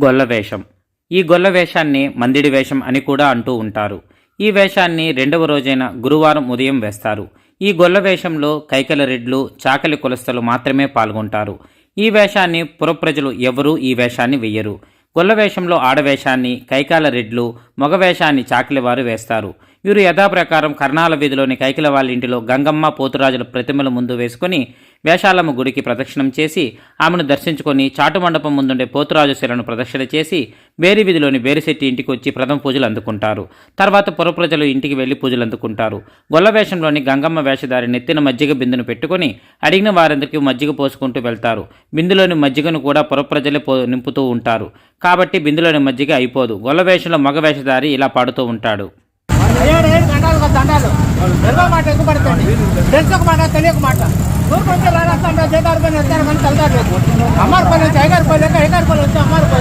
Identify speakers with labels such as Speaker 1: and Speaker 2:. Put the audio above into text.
Speaker 1: గొల్ల వేషం. ఈ గొల్ల వేషాన్ని మందిడి వేషం అని కూడా అంటూ ఉంటారు. ఈ వేషాన్ని రెండవ రోజైన గురువారం ఉదయం వేస్తారు. ఈ గొల్ల వేషంలో కైకల రెడ్లు, చాకలి కులస్తులు మాత్రమే పాల్గొంటారు. ఈ వేషాన్ని పురప్రజలు ఎవరూ ఈ వేషాన్ని వెయ్యరు. గొల్ల వేషంలో ఆడవేషాన్ని కైకాల రెడ్లు, మగ వేషాన్ని చాకలి వారు వేస్తారు. వీరు యథాప్రకారం కర్ణాల వీధిలోని కైకిల వాళ్ళ ఇంటిలో గంగమ్మ, పోతురాజుల ప్రతిమల ముందు వేసుకుని వేషాలమ్మ గుడికి ప్రదక్షిణం చేసి ఆమెను దర్శించుకొని చాటు మండపం ముందుండే పోతురాజు శిలను ప్రదక్షిణ చేసి బేరి వీధిలోని బేరిశెట్టి ఇంటికి వచ్చి ప్రథమ పూజలు అందుకుంటారు. తర్వాత పురప్రజలు ఇంటికి వెళ్లి పూజలు అందుకుంటారు. గొల్ల వేషంలోని గంగమ్మ వేషధారి నెత్తిన మజ్జిగ బిందును పెట్టుకుని అడిగిన వారందరికీ మజ్జిగ పోసుకుంటూ వెళ్తారు. బిందులోని మజ్జిగను కూడా పురప్రజలే నింపుతూ ఉంటారు. కాబట్టి బిందులోని మజ్జిగ అయిపోదు. గొల్ల వేషంలో మగ వేషధారి ఇలా పాడుతూ ఉంటాడు.
Speaker 2: మాట ఎక్కువ పడుతుంది, తెలిసి ఒక మాట తెలియక మాట ఊరు కొంచెం రాస్తాం, చేతారు పని వస్తారు కానీ చల్తారు లేదు. అమ్మారు పని వచ్చి ఐగారు పని లేక ఐగారు పని వచ్చి అమ్మారు